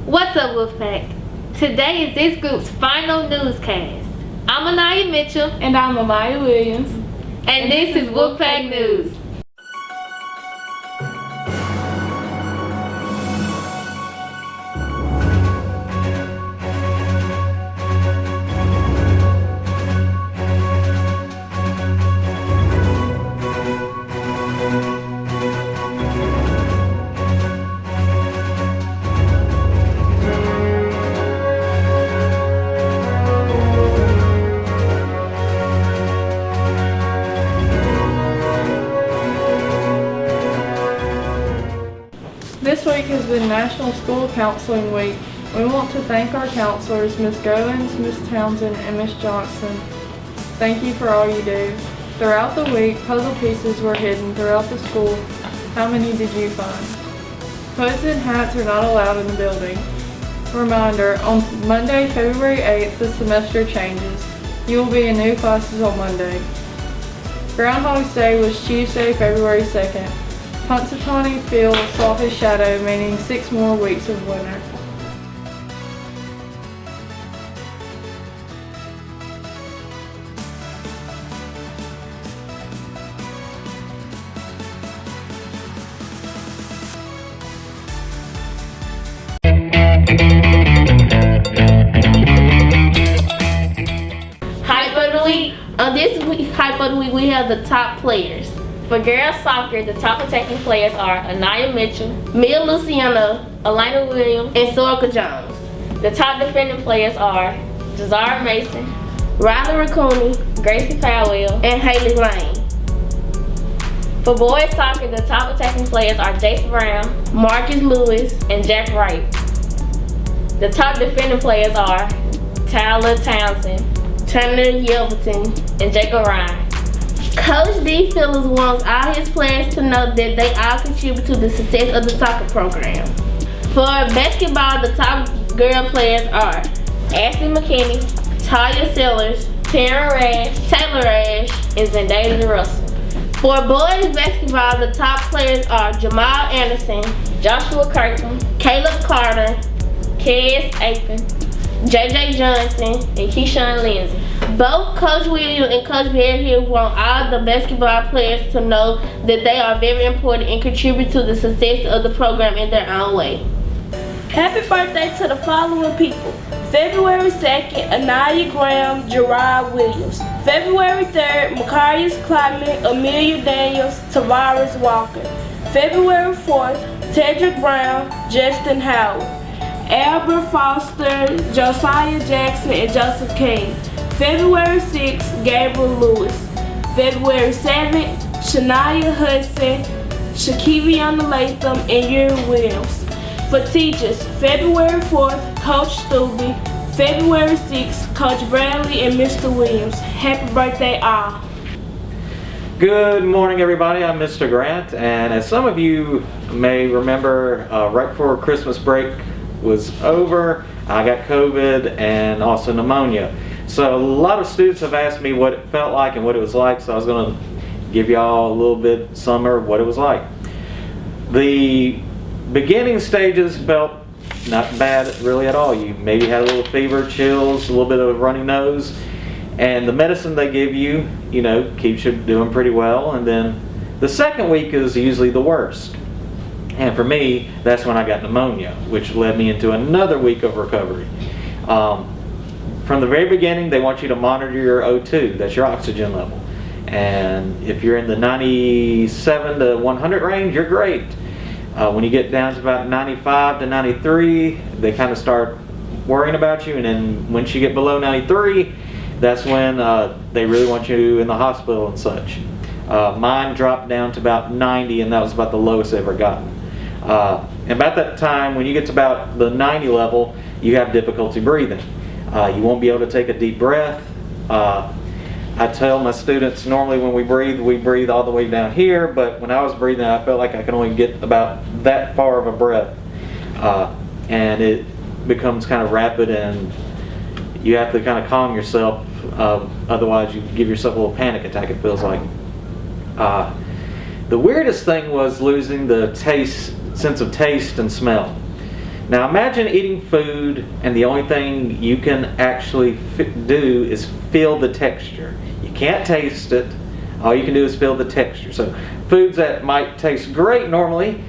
What's up, Wolfpack? Today is this group's final newscast. I'm Anaya Mitchell. And I'm Amaya Williams. And this is Wolfpack News. This week has been National School Counseling Week. We want to thank our counselors, Ms. Goins, Ms. Townsend, and Ms. Johnson. Thank you for all you do. Throughout the week, puzzle pieces were hidden throughout the school. How many did you find? Hoods and hats are not allowed in the building. Reminder, on Monday, February 8th, the semester changes. You will be in new classes on Monday. Groundhog's Day was Tuesday, February 2nd. Punxsutawney Phil saw his shadow, meaning 6 more weeks of winter. Hype of the week. On this week, Hype of the week, we have the top players. For girls soccer, the top attacking players are Anaya Mitchell, Mia Luciano, Elena Williams, and Sorka Jones. The top defending players are Jazara Mason, Riley Raccooney, Gracie Powell, and Haley Lane. For boys soccer, the top attacking players are Jace Brown, Marcus Lewis, and Jack Wright. The top defending players are Tyler Townsend, Turner Yelverton, and Jacob Ryan. Coach D. Phillips wants all his players to know that they all contribute to the success of the soccer program. For basketball, the top girl players are Ashley McKinney, Talia Sellers, Taryn Rash, Taylor Rash, and Zendaya Russell. For boys basketball, the top players are Jamal Anderson, Joshua Kirkland, Caleb Carter, Kez Apin, JJ Johnson, and Keyshawn Lindsay. Both Coach Williams and Coach Bearhill want all the basketball players to know that they are very important and contribute to the success of the program in their own way. Happy birthday to the following people. February 2nd, Anaya Graham, Gerard Williams. February 3rd, Macarius Clyde, Amelia Daniels, Tavares Walker. February 4th, Tedrick Brown, Justin Howard. Albert Foster, Josiah Jackson, and Joseph King. February 6th, Gabriel Lewis. February 7th, Shania Hudson, Shakiviana Latham, and Yuri Williams. For teachers, February 4th, Coach Stubbe. February 6th, Coach Bradley and Mr. Williams. Happy birthday all. Good morning, everybody. I'm Mr. Grant, and as some of you may remember, right before Christmas break was over, I got COVID and also pneumonia. So a lot of students have asked me what it felt like and what it was like, so I was going to give y'all a little bit summer of what it was like. The beginning stages felt not bad really at all. You maybe had a little fever, chills, a little bit of a runny nose, and the medicine they give you, keeps you doing pretty well. And then the second week is usually the worst. And for me, that's when I got pneumonia, which led me into another week of recovery. From the very beginning, they want you to monitor your O2, that's your oxygen level. And if you're in the 97 to 100 range, you're great. When you get down to about 95 to 93, they kind of start worrying about you. And then once you get below 93, that's when they really want you in the hospital and such. Mine dropped down to about 90, and that was about the lowest I've ever gotten. And about that time, when you get to about the 90 level, you have difficulty breathing. You won't be able to take a deep breath. I tell my students normally when we breathe all the way down here, but when I was breathing, I felt like I could only get about that far of a breath. And it becomes kind of rapid, and you have to kind of calm yourself. Otherwise, you give yourself a little panic attack, it feels like. The weirdest thing was losing the sense of taste and smell. Now imagine eating food and the only thing you can actually do is feel the texture. You can't taste it. All you can do is feel the texture. So foods that might taste great normally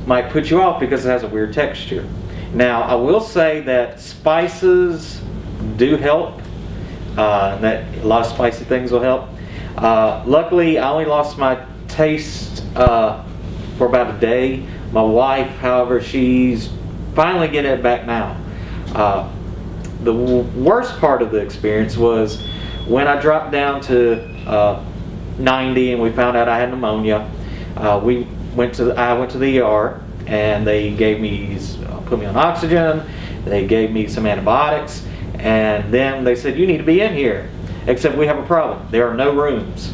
might put you off because it has a weird texture. Now I will say that spices do help. That a lot of spicy things will help. Luckily I only lost my taste for about a day. My wife, however, she's finally getting it back now. The worst part of the experience was when I dropped down to 90 and we found out I had pneumonia. I went to the ER and they gave me, put me on oxygen. They gave me some antibiotics, and then they said, you need to be in here, except we have a problem. There are no rooms.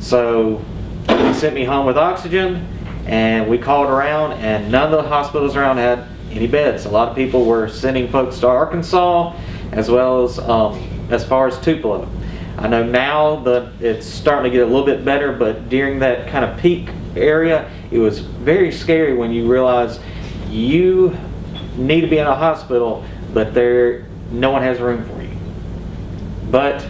So they sent me home with oxygen, and we called around, and none of the hospitals around had any beds. A lot of people were sending folks to Arkansas, as well as far as Tupelo. I know now that it's starting to get a little bit better, but during that kind of peak area, it was very scary when you realize you need to be in a hospital, but no one has room for you. But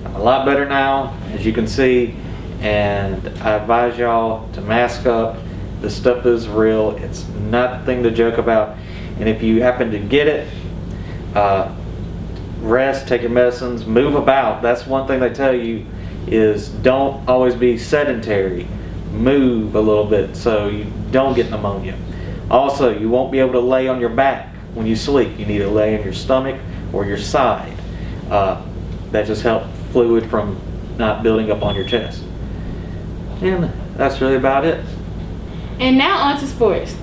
I'm a lot better now, as you can see, and I advise y'all to mask up. The stuff is real. It's nothing to joke about. And if you happen to get it, rest, take your medicines, move about. That's one thing they tell you, is don't always be sedentary. Move a little bit so you don't get pneumonia. Also, you won't be able to lay on your back when you sleep. You need to lay on your stomach or your side. That just helps fluid from not building up on your chest. And that's really about it. And now on to sports.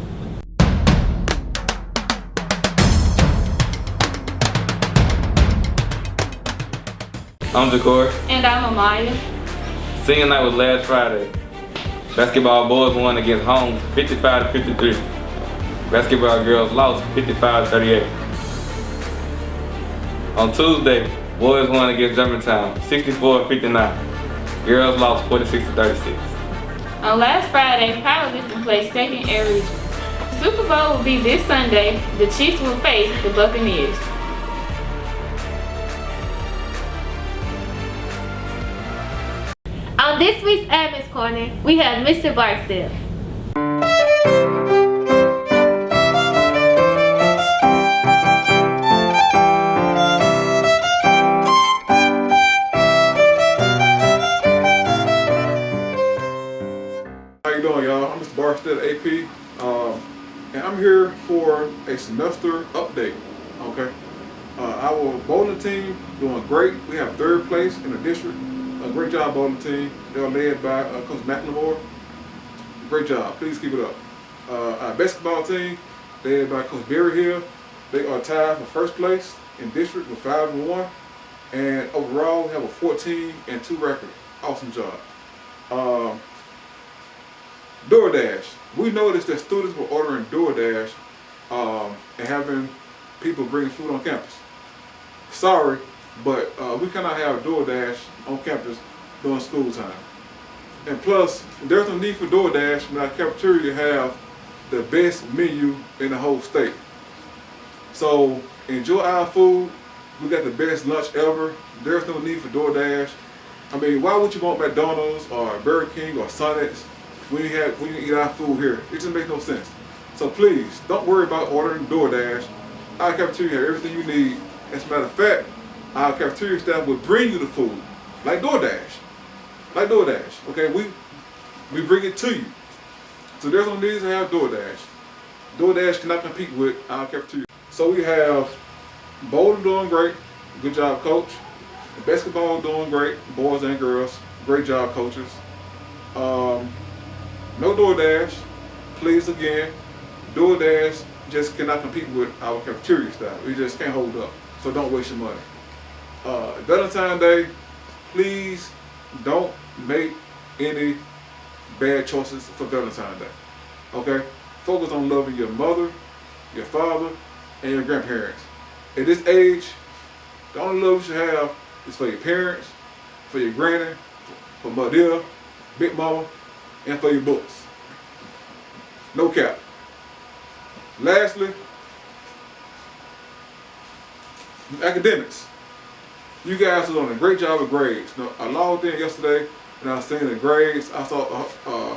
I'm Jakor. And I'm Amaya. Senior night was last Friday. Basketball boys won against Holmes 55-53. Basketball girls lost 55-38. On Tuesday, boys won against Germantown 64-59. Girls lost 46-36. On last Friday, powerlifting placed second air region. The Super Bowl will be this Sunday. The Chiefs will face the Buccaneers. On this week's Admin's Corner, we have Mr. Barksdale. How you doing, y'all? I'm Mr. Barksdale, AP, and I'm here for a semester update. Okay, our bowling team doing great. We have third place in the district. A great job, bowling team. They're led by Coach McLemore. Great job. Please keep it up. Our basketball team, led by Coach Berry Hill. They are tied for first place in district with 5-1, and overall we have a 14-2 record. Awesome job. DoorDash. We noticed that students were ordering DoorDash and having people bring food on campus. Sorry, but we cannot have DoorDash on campus during school time. And plus, there's no need for DoorDash when our cafeteria have the best menu in the whole state. So enjoy our food. We got the best lunch ever. There's no need for DoorDash. I mean, why would you want McDonald's or Burger King or Sonics when you eat our food here? It just makes no sense. So please, don't worry about ordering DoorDash. Our cafeteria has everything you need. As a matter of fact, our cafeteria staff will bring you the food, like DoorDash. Like DoorDash, okay? We bring it to you. So there's no need to have DoorDash. DoorDash cannot compete with our cafeteria. So we have bowling doing great. Good job, coach. The basketball doing great, boys and girls. Great job, coaches. No DoorDash, please again. DoorDash just cannot compete with our cafeteria staff. We just can't hold up. So don't waste your money. Valentine's Day, please don't make any bad choices for Valentine's Day. Okay? Focus on loving your mother, your father, and your grandparents. At this age, the only love you should have is for your parents, for your granny, for mother, big mama, and for your books. No cap. Lastly, academics. You guys are doing a great job of grades. Now, I logged in yesterday and I was seeing the grades. I saw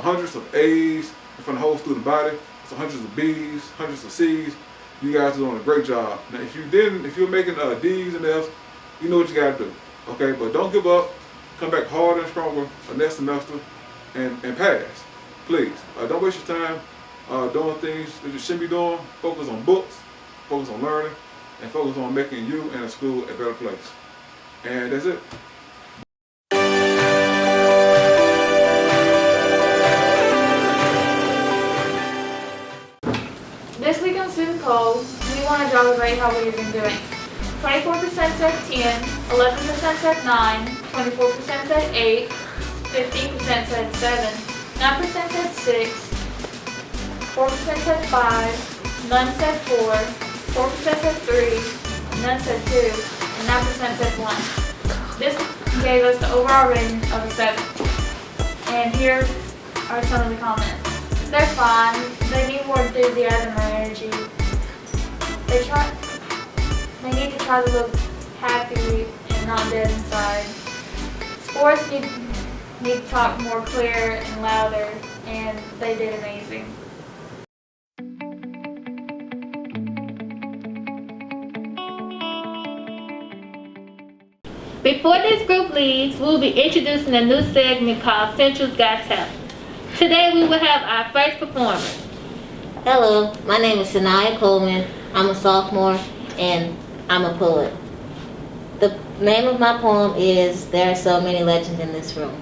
hundreds of A's from the whole student body. So hundreds of B's, hundreds of C's. You guys are doing a great job. Now, if you're making D's and F's, you know what you got to do. Okay, but don't give up. Come back harder and stronger next semester and pass. Please, don't waste your time doing things that you shouldn't be doing. Focus on books, focus on learning, and focus on making you and the school a better place. And that's it. This week on Student Poll, we want to jog rate how we've been doing. 24% said 10, 11% said 9, 24% said 8, 15% said 7, 9% said 6, 4% said 5, none said 4, 4% said 3, none said 2, and 9% said 1. This gave us the overall rating of a 7. And here are some of the comments. They're fine. They need more enthusiasm and energy. They need to try to look happy and not dead inside. Sports need to talk more clear and louder, and they did amazing. Before this group leaves, we will be introducing a new segment called Central's Got Talent. Today we will have our first performer. Hello, my name is Sanaya Coleman. I'm a sophomore and I'm a poet. The name of my poem is There Are So Many Legends in This Room.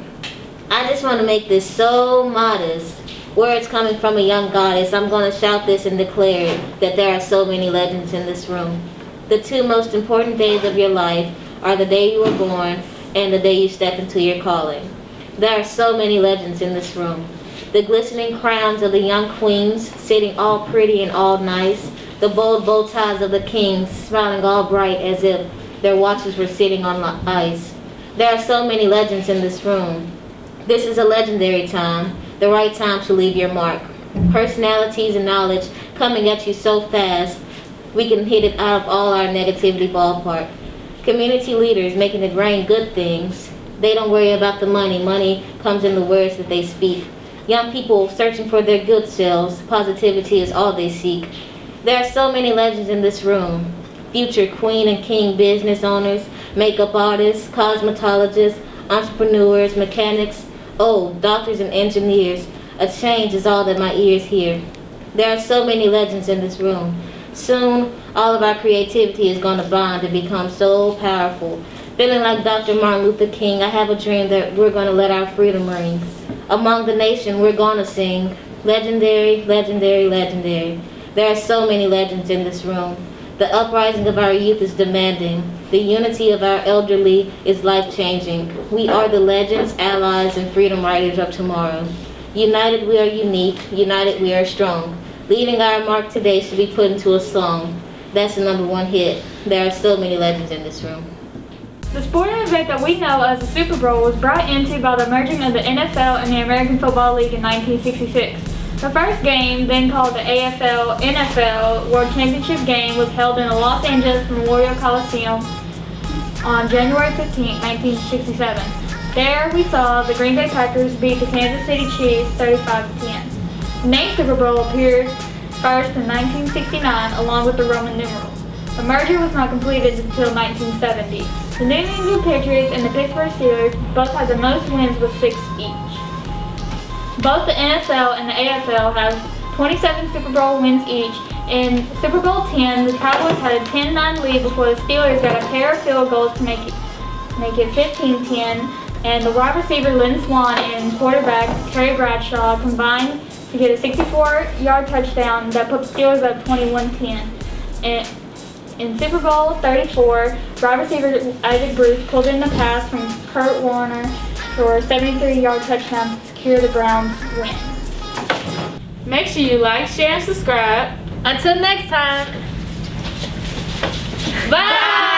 I just want to make this so modest. Words coming from a young goddess, I'm going to shout this and declare that there are so many legends in this room. The two most important days of your life are the day you were born and the day you step into your calling. There are so many legends in this room. The glistening crowns of the young queens, sitting all pretty and all nice. The bold bow ties of the kings, smiling all bright as if their watches were sitting on ice. There are so many legends in this room. This is a legendary time, the right time to leave your mark. Personalities and knowledge coming at you so fast, we can hit it out of all our negativity ballpark. Community leaders making it rain good things. They don't worry about the money. Money comes in the words that they speak. Young people searching for their good selves. Positivity is all they seek. There are so many legends in this room. Future queen and king business owners, makeup artists, cosmetologists, entrepreneurs, mechanics, doctors and engineers. A change is all that my ears hear. There are so many legends in this room. Soon, all of our creativity is going to bond and become so powerful. Feeling like Dr. Martin Luther King, I have a dream that we're going to let our freedom ring. Among the nation, we're going to sing, legendary, legendary, legendary. There are so many legends in this room. The uprising of our youth is demanding. The unity of our elderly is life-changing. We are the legends, allies, and freedom riders of tomorrow. United, we are unique. United, we are strong. Leaving our mark today should be put into a song. That's the #1 hit. There are so many legends in this room. The sporting event that we know as the Super Bowl was brought into by the merging of the NFL and the American Football League in 1966. The first game, then called the AFL-NFL World Championship game, was held in the Los Angeles Memorial Coliseum on January 15, 1967. There we saw the Green Bay Packers beat the Kansas City Chiefs 35-10. The name Super Bowl appeared first in 1969 along with the Roman numerals. The merger was not completed until 1970. The New England Patriots and the Pittsburgh Steelers both had the most wins with 6 each. Both the NFL and the AFL have 27 Super Bowl wins each. In Super Bowl 10, the Cowboys had a 10-9 lead before the Steelers got a pair of field goals to make it 15-10, and the wide receiver Lynn Swann and quarterback Terry Bradshaw combined to get a 64-yard touchdown that put the Steelers up 21-10. In Super Bowl 34, wide receiver Isaac Bruce pulled in the pass from Kurt Warner for a 73-yard touchdown to secure the Browns' win. Make sure you like, share, and subscribe. Until next time. Bye!